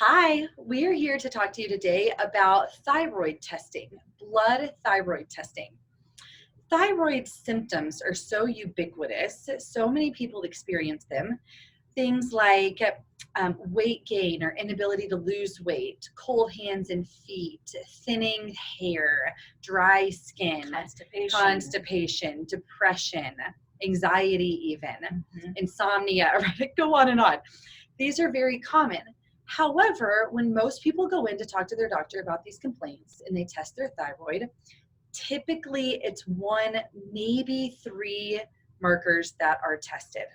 Hi, we are here to talk to you today about thyroid testing, blood thyroid testing. Thyroid symptoms are so ubiquitous, so many people experience them. Things like weight gain or inability to lose weight, cold hands and feet, thinning hair, dry skin, constipation, depression, anxiety even, insomnia, right? Go on and on. These are very common. However, when most people go in to talk to their doctor about these complaints and they test their thyroid, typically it's one, maybe three markers that are tested.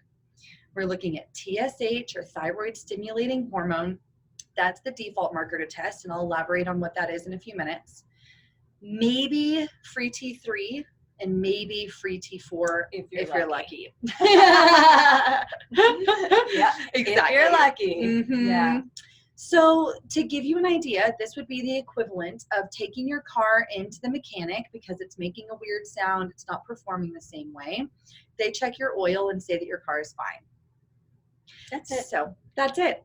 We're looking at TSH or thyroid stimulating hormone. That's the default marker to test, and I'll elaborate on what that is in a few minutes. Maybe free T3 and maybe free T4 if you're lucky. Yeah, exactly. if you're lucky. Mm-hmm. Yeah. So to give you an idea, this would be the equivalent of taking your car into the mechanic because it's making a weird sound, it's not performing the same way. They check your oil and say that your car is fine. That's it. So that's it.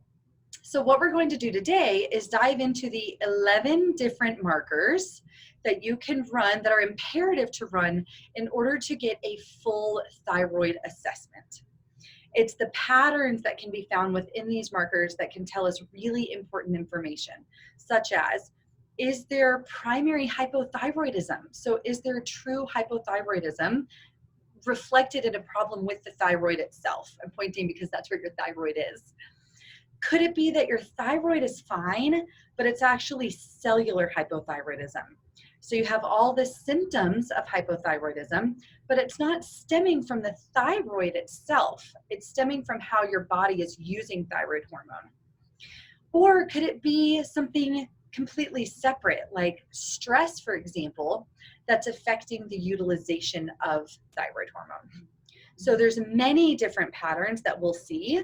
So what we're going to do today is dive into the 11 different markers that you can run, that are imperative to run in order to get a full thyroid assessment. It's the patterns that can be found within these markers that can tell us really important information, such as, is there primary hypothyroidism? So is there true hypothyroidism reflected in a problem with the thyroid itself? I'm pointing because that's where your thyroid is. Could it be that your thyroid is fine, but it's actually cellular hypothyroidism? So you have all the symptoms of hypothyroidism, but it's not stemming from the thyroid itself. It's stemming from how your body is using thyroid hormone. Or could it be something completely separate, like stress, for example, that's affecting the utilization of thyroid hormone? So there's many different patterns that we'll see,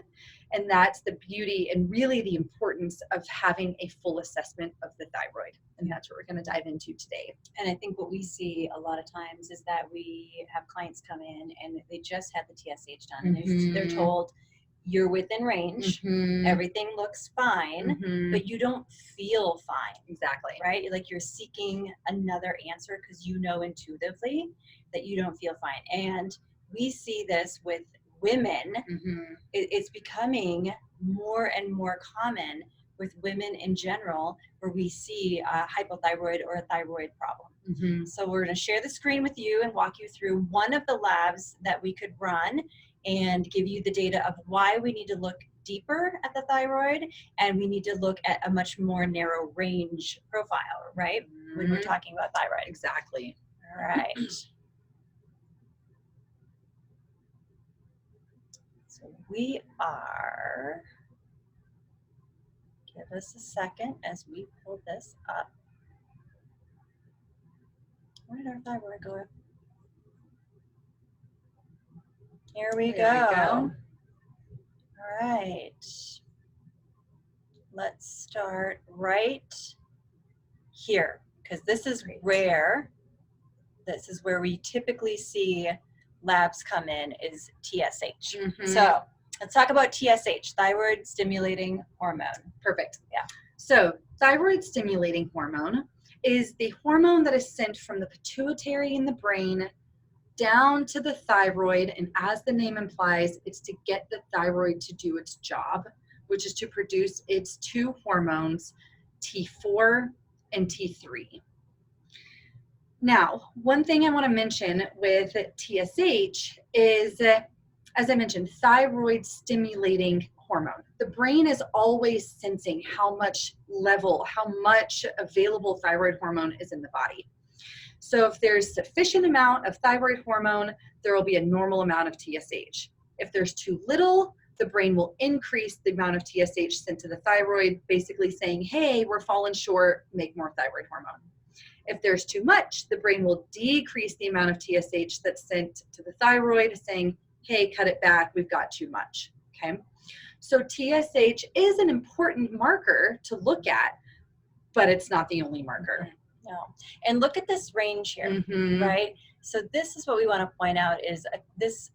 and that's the beauty and really the importance of having a full assessment of the thyroid. And that's what we're going to dive into today. And I think what we see a lot of times is that we have clients come in and they just had the TSH done. And they're told, you're within range, everything looks fine, but you don't feel fine. Exactly. Right? Like you're seeking another answer because you know intuitively that you don't feel fine. And we see this with women. It's becoming more and more common with women in general, where we see a hypothyroid or a thyroid problem. So we're going to share the screen with you and walk you through one of the labs that we could run and give you the data of why we need to look deeper at the thyroid, and we need to look at a much more narrow range profile, right? When we're talking about thyroid. Exactly. All right. So we are, give us a second as we pull this up. Where did our thyroid go? Here we go. All right. Let's start right here, because this is rare. This is where we typically see labs come in, is TSH. So let's talk about TSH, thyroid stimulating hormone. Perfect. Yeah. So thyroid stimulating hormone is the hormone that is sent from the pituitary in the brain down to the thyroid, and as the name implies, it's to get the thyroid to do its job, which is to produce its two hormones, T4 and T3. Now, one thing I want to mention with TSH is, as I mentioned, thyroid stimulating hormone. The brain is always sensing how much available thyroid hormone is in the body. So if there's sufficient amount of thyroid hormone, there will be a normal amount of TSH. If there's too little, the brain will increase the amount of TSH sent to the thyroid, basically saying, hey, we're falling short, make more thyroid hormone. If there's too much, the brain will decrease the amount of TSH that's sent to the thyroid, saying, hey, cut it back, we've got too much, okay? So TSH is an important marker to look at, but it's not the only marker. No. And look at this range here, right? So this is what we want to point out, is this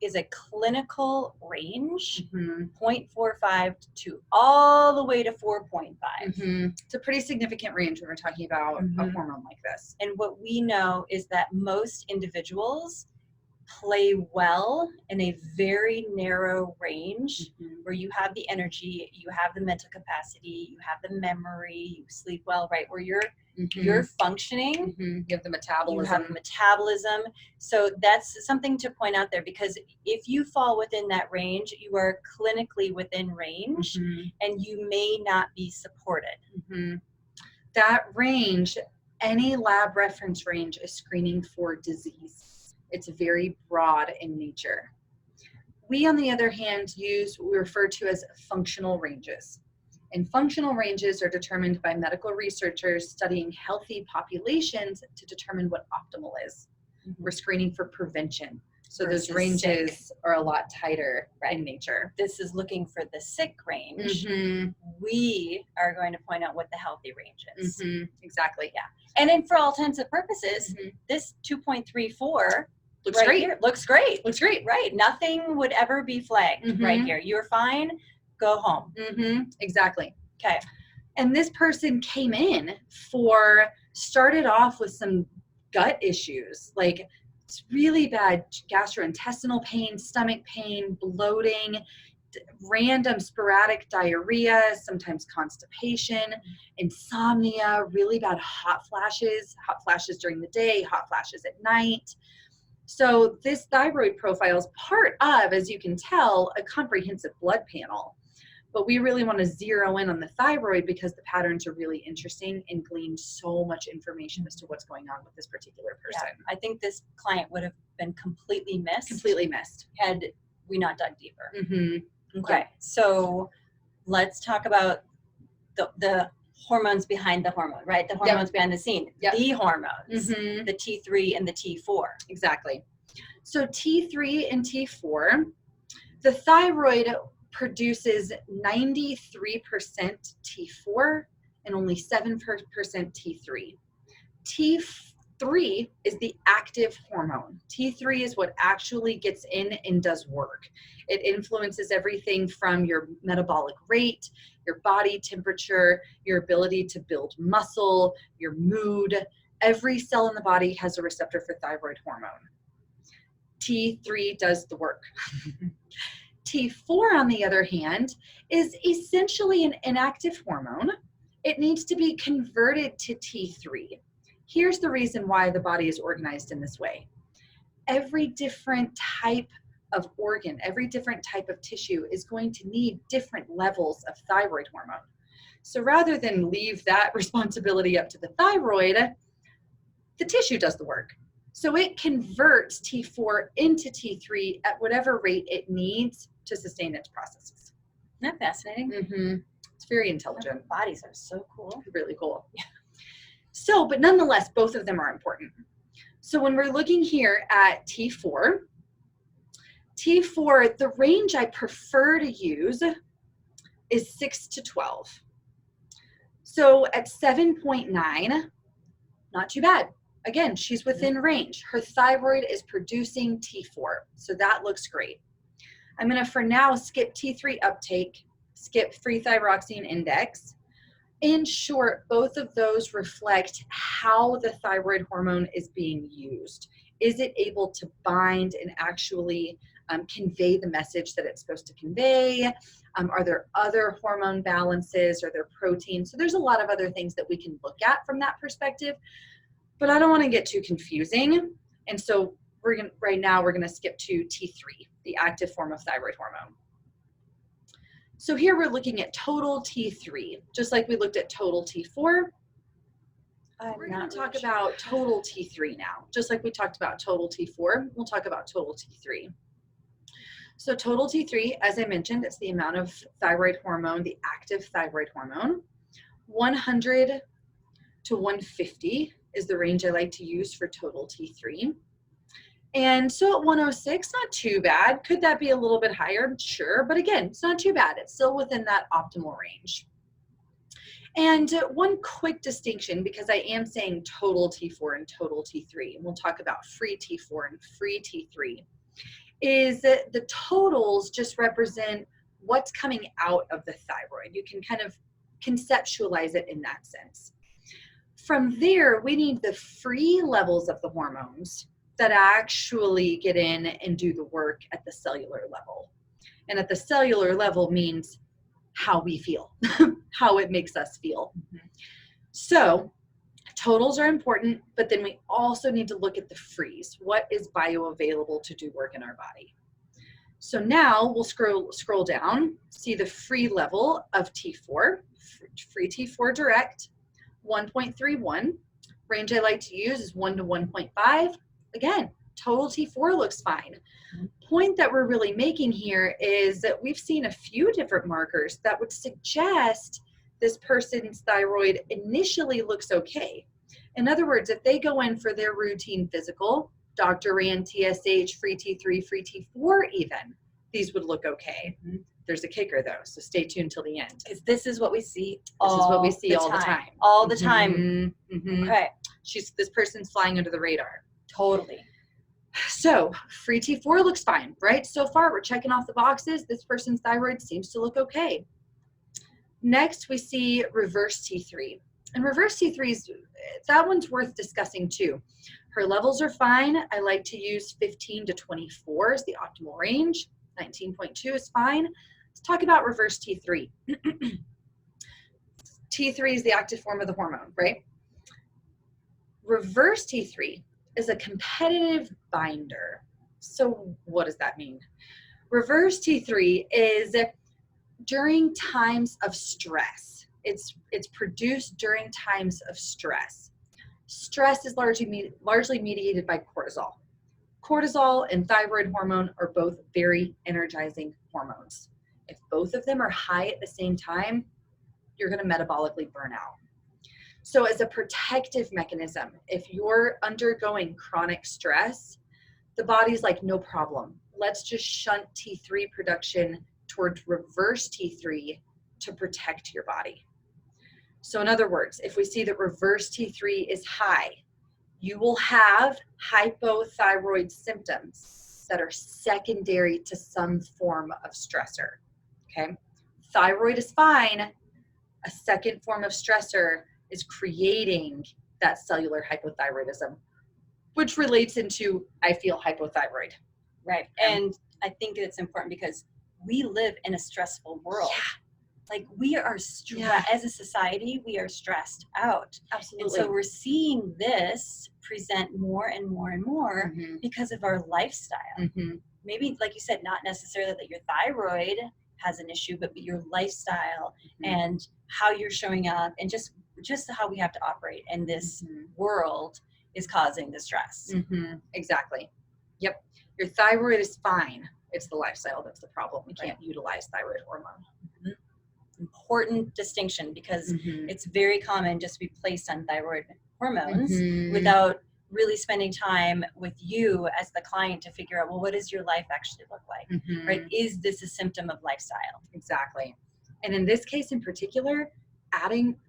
is a clinical range, Mm-hmm. 0.45 to all the way to 4.5. Mm-hmm. It's a pretty significant range when we're talking about a hormone like this. And what we know is that most individuals play well in a very narrow range where you have the energy, you have the mental capacity, you have the memory, you sleep well, right? Where you're functioning. You have the metabolism. You have metabolism. So that's something to point out there, because if you fall within that range, you are clinically within range and you may not be supported. That range, any lab reference range, is screening for disease. It's very broad in nature. We, on the other hand, use what we refer to as functional ranges. And functional ranges are determined by medical researchers studying healthy populations to determine what optimal is. We're screening for prevention. So those ranges are a lot tighter in nature. This is looking for the sick range. We are going to point out what the healthy range is. Exactly. Yeah. And then for all intents and purposes, this 2.34 looks great. Here, looks great. Looks great. Right. Nothing would ever be flagged right here. You're fine. Go home. Exactly. Okay. And this person came in started off with some gut issues, like really bad gastrointestinal pain, stomach pain, bloating, random sporadic diarrhea, sometimes constipation, insomnia, really bad hot flashes during the day, hot flashes at night. So this thyroid profile is part of, as you can tell, a comprehensive blood panel. But we really want to zero in on the thyroid because the patterns are really interesting and glean so much information as to what's going on with this particular person. Yeah, I think this client would have been completely missed had we not dug deeper. Okay, so let's talk about the hormones behind the hormone, right? The hormones behind the scene. The hormones, the T3 and the T4. Exactly. So T3 and T4, the thyroid produces 93% T4 and only 7% T3. T3 is the active hormone. T3 is what actually gets in and does work. It influences everything from your metabolic rate, your body temperature, your ability to build muscle, your mood. Every cell in the body has a receptor for thyroid hormone. T3 does the work. T4, on the other hand, is essentially an inactive hormone. It needs to be converted to T3. Here's the reason why the body is organized in this way. Every different type of organ, every different type of tissue is going to need different levels of thyroid hormone. So rather than leave that responsibility up to the thyroid, the tissue does the work. So it converts T4 into T3 at whatever rate it needs to sustain its processes. Isn't that fascinating? It's very intelligent. Our bodies are so cool. Really cool. So, but nonetheless, both of them are important. So when we're looking here at T4, the range I prefer to use is 6 to 12. So at 7.9, not too bad. Again, she's within range. Her thyroid is producing T4, so that looks great. I'm going to, for now, skip T3 uptake, skip free thyroxine index. In short, both of those reflect how the thyroid hormone is being used. Is it able to bind and actually convey the message that it's supposed to convey? Are there other hormone balances? Are there proteins? So there's a lot of other things that we can look at from that perspective, but I don't want to get too confusing. And so right now we're going to skip to T3, the active form of thyroid hormone. So here we're looking at total T3, just like we looked at total T4. We're going to talk about total T3 now, just like we talked about total T4. We'll talk about total T3. So total T3, as I mentioned, it's the amount of thyroid hormone, the active thyroid hormone. 100 to 150 is the range I like to use for total T3. And so at 106, not too bad. Could that be a little bit higher? Sure, but again, it's not too bad. It's still within that optimal range. And one quick distinction, because I am saying total T4 and total T3, and we'll talk about free T4 and free T3, is that the totals just represent what's coming out of the thyroid. You can kind of conceptualize it in that sense. From there, we need the free levels of the hormones that actually get in and do the work at the cellular level. And at the cellular level means how we feel, how it makes us feel. Mm-hmm. So totals are important, but then we also need to look at the frees. What is bioavailable to do work in our body? So now we'll scroll down, see the free level of T4, free T4 direct, 1.31. Range I like to use is 1 to 1.5. Again, total T4 looks fine. Point that we're really making here is that we've seen a few different markers that would suggest this person's thyroid initially looks okay. In other words, if they go in for their routine physical, doctor ran TSH, free T3, free T4 even, these would look okay. Mm-hmm. There's a kicker though, so stay tuned till the end. Because this is what we see all the time. All the time. Mm-hmm. Okay. This person's flying under the radar. Totally. So free T4 looks fine, right? So far, we're checking off the boxes. This person's thyroid seems to look okay. Next, we see reverse T3. And reverse T3, that one's worth discussing too. Her levels are fine. I like to use 15 to 24 as the optimal range. 19.2 is fine. Let's talk about reverse T3. T3 is the active form of the hormone, right? Reverse T3 is a competitive binder. So what does that mean? Reverse T3 is during times of stress. It's produced during times of stress. Stress is largely mediated by cortisol. Cortisol and thyroid hormone are both very energizing hormones. If both of them are high at the same time, you're going to metabolically burn out. So as a protective mechanism, if you're undergoing chronic stress, the body's like, no problem. Let's just shunt T3 production towards reverse T3 to protect your body. So in other words, if we see that reverse T3 is high, you will have hypothyroid symptoms that are secondary to some form of stressor, okay? Thyroid is fine. A second form of stressor is creating that cellular hypothyroidism, which relates into, I feel hypothyroid. Right. And I think it's important because we live in a stressful world. Yeah. Like we are as a society, we are stressed out. Absolutely. And so we're seeing this present more and more and more because of our lifestyle. Mm-hmm. Maybe, like you said, not necessarily that your thyroid has an issue, but your lifestyle and how you're showing up and just how we have to operate in this world is causing the stress. Exactly. Yep. Your thyroid is fine. It's the lifestyle that's the problem. We can't utilize thyroid hormone. Important distinction because it's very common just to be placed on thyroid hormones without really spending time with you as the client to figure out, well, what does your life actually look like, right? Is this a symptom of lifestyle? Exactly. And in this case in particular,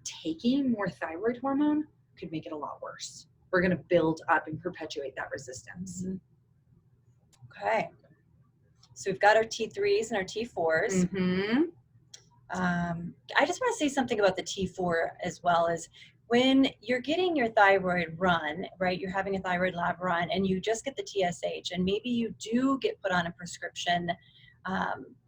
taking more thyroid hormone could make it a lot worse. We're going to build up and perpetuate that resistance. Okay. So we've got our T3s and our T4s. I just want to say something about the T4 as well as when you're getting your thyroid run, right? You're having a thyroid lab run and you just get the TSH and maybe you do get put on a prescription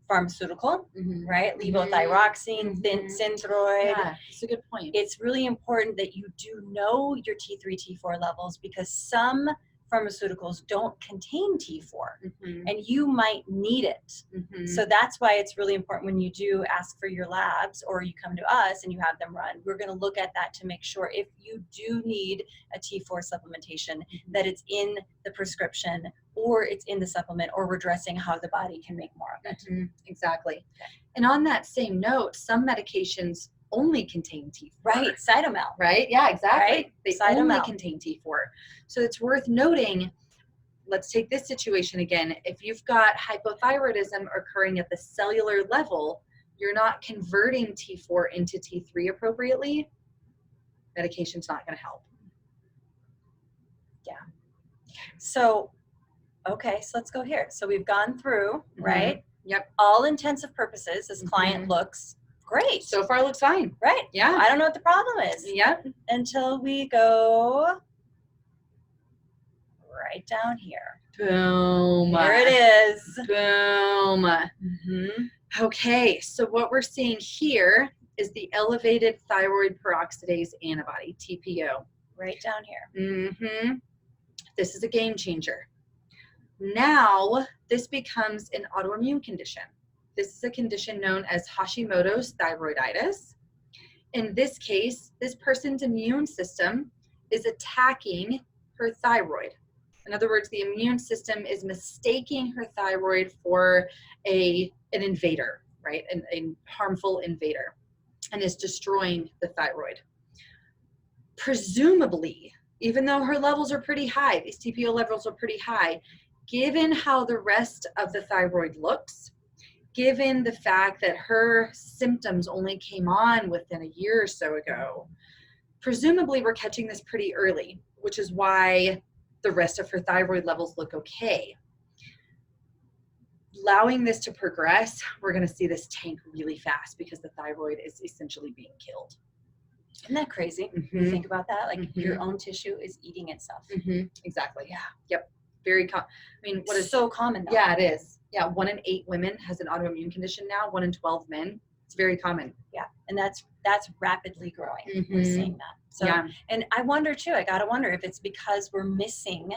pharmaceutical, right? Levothyroxine, Synthroid. Yeah, that's a good point. It's really important that you do know your T3, T4 levels because some pharmaceuticals don't contain T4 and you might need it. So that's why it's really important when you do ask for your labs or you come to us and you have them run, we're going to look at that to make sure if you do need a T4 supplementation that it's in the prescription or it's in the supplement or we're addressing how the body can make more of it. Exactly. And on that same note, some medications only contain T4. Right, Cytomel. Right, yeah, exactly. Right? They only contain T4. So it's worth noting, let's take this situation again. If you've got hypothyroidism occurring at the cellular level, you're not converting T4 into T3 appropriately, medication's not going to help. Yeah. So, Okay, so let's go here. So we've gone through, right? Yep. All intensive purposes, this client looks great. So far looks fine. Right. Yeah. I don't know what the problem is. Yep. Until we go right down here. Boom. There it is. Boom. Mm-hmm. Okay, so what we're seeing here is the elevated thyroid peroxidase antibody, TPO. Right down here. This is a game changer. Now, this becomes an autoimmune condition. This is a condition known as Hashimoto's thyroiditis. In this case, this person's immune system is attacking her thyroid. In other words, the immune system is mistaking her thyroid for an invader, right? A harmful invader, and is destroying the thyroid. Presumably, even though her levels are pretty high, these TPO levels are pretty high, given how the rest of the thyroid looks, given the fact that her symptoms only came on within a year or so ago, presumably we're catching this pretty early, which is why the rest of her thyroid levels look okay. Allowing this to progress, we're going to see this tank really fast because the thyroid is essentially being killed. Isn't that crazy? You think about that? Like your own tissue is eating itself. Exactly. Yeah. Yep. Very common. I mean, what is so common though? Yeah, it is. Yeah. 1 in 8 women has an autoimmune condition now. 1 in 12 men. It's very common. Yeah. And that's rapidly growing. We're seeing that. So, yeah. And I wonder too, I got to wonder if it's because we're missing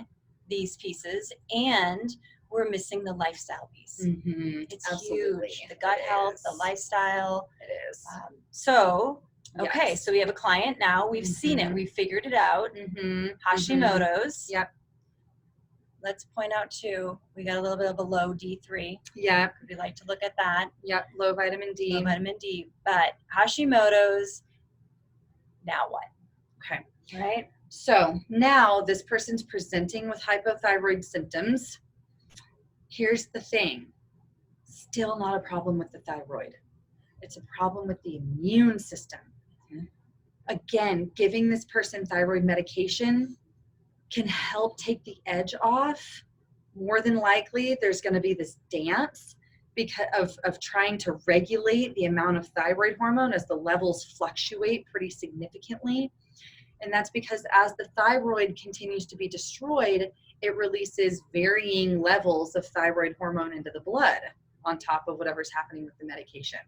these pieces and we're missing the lifestyle piece. It's Absolutely. huge. The gut health, the lifestyle. It is. Okay, Yes. so we have a client now. We've seen it. We've figured it out. Hashimoto's. Yep. Let's point out too, we got a little bit of a low D3. Yeah. We like to look at that. Yep. Low vitamin D. Low vitamin D. But Hashimoto's, now what? Okay. Right? So now this person's presenting with hypothyroid symptoms. Here's the thing. Still not a problem with the thyroid. It's a problem with the immune system. Again, giving this person thyroid medication can help take the edge off. More than likely, there's going to be this dance because of trying to regulate the amount of thyroid hormone as the levels fluctuate pretty significantly. And that's because as the thyroid continues to be destroyed, it releases varying levels of thyroid hormone into the blood on top of whatever's happening with the medication.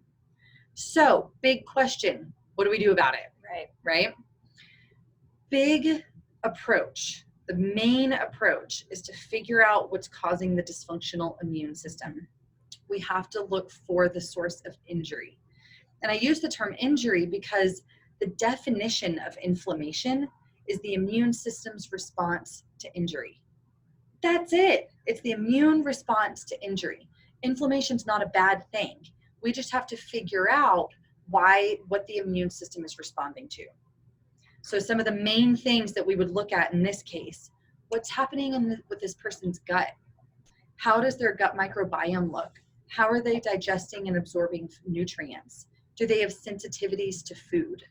So, big question, what do we do about it? Right? Big approach. The main approach is to figure out what's causing the dysfunctional immune system. We have to look for the source of injury. And I use the term injury because the definition of inflammation is the immune system's response to injury. That's it. It's the immune response to injury. Inflammation's not a bad thing. We just have to figure out what the immune system is responding to. So some of the main things that we would look at in this case, what's happening with this person's gut? How does their gut microbiome look? How are they digesting and absorbing nutrients? Do they have sensitivities to food?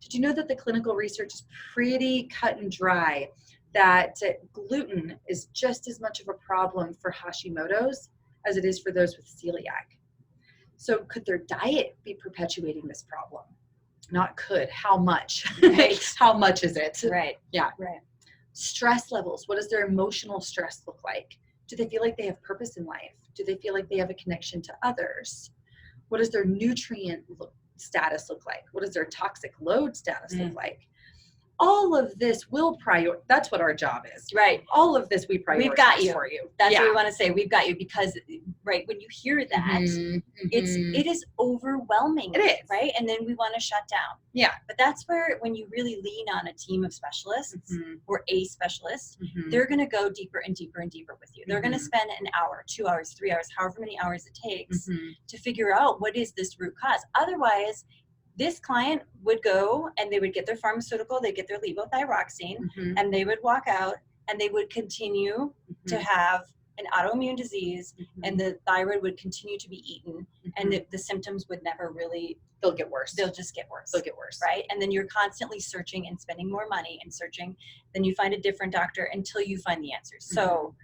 Did you know that the clinical research is pretty cut and dry, that gluten is just as much of a problem for Hashimoto's as it is for those with celiac? So could their diet be perpetuating this problem? Not could, how much? Right. How much is it? Right. Yeah. Right. Stress levels, what does their emotional stress look like? Do they feel like they have purpose in life? Do they feel like they have a connection to others? What does their nutrient status look like? What does their toxic load status look like? All of this will that's what our job is. Right. All of this we prioritize We've got you. For you. That's what we want to say. We've got you because, right, when you hear that, it is overwhelming. It is. Right? And then we want to shut down. Yeah. But that's where, when you really lean on a team of specialists or a specialist, they're going to go deeper and deeper and deeper with you. They're going to spend an hour, 2 hours, 3 hours, however many hours it takes to figure out what is this root cause. Otherwise, this client would go and they would get their pharmaceutical, they get their levothyroxine, and they would walk out and they would continue to have an autoimmune disease, and the thyroid would continue to be eaten, and the symptoms would never really, they'll get worse. They'll just get worse. They'll get worse. Right? And then you're constantly searching and spending more money and searching. Then you find a different doctor until you find the answers. So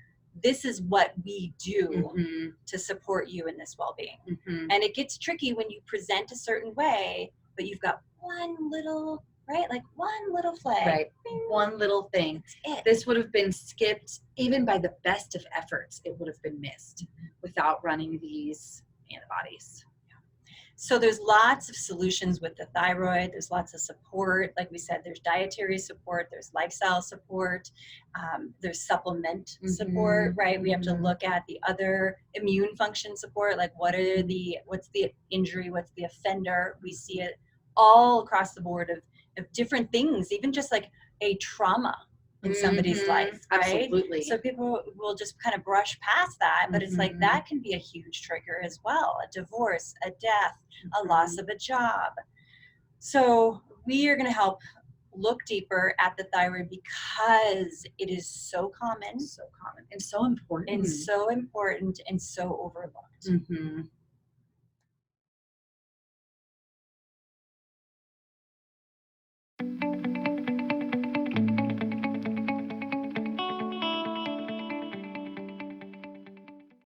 this is what we do Mm-hmm. to support you in this well-being. Mm-hmm. And it gets tricky when you present a certain way, but you've got one little, right? Like one little flag. Right. Bing. One little thing. That's it. This would have been skipped even by the best of efforts. It would have been missed without running these antibodies. So there's lots of solutions with the thyroid. There's lots of support. Like we said, there's dietary support, there's lifestyle support, there's supplement support, right? We have to look at the other immune function support, like what's the injury, what's the offender. We see it all across the board of different things, even just like a trauma in somebody's life, right? Absolutely. So people will just kind of brush past that, but it's like that can be a huge trigger as well. A divorce, a death, a loss of a job. So we are going to help look deeper at the thyroid because it is so common, and so important, and so important and so overlooked.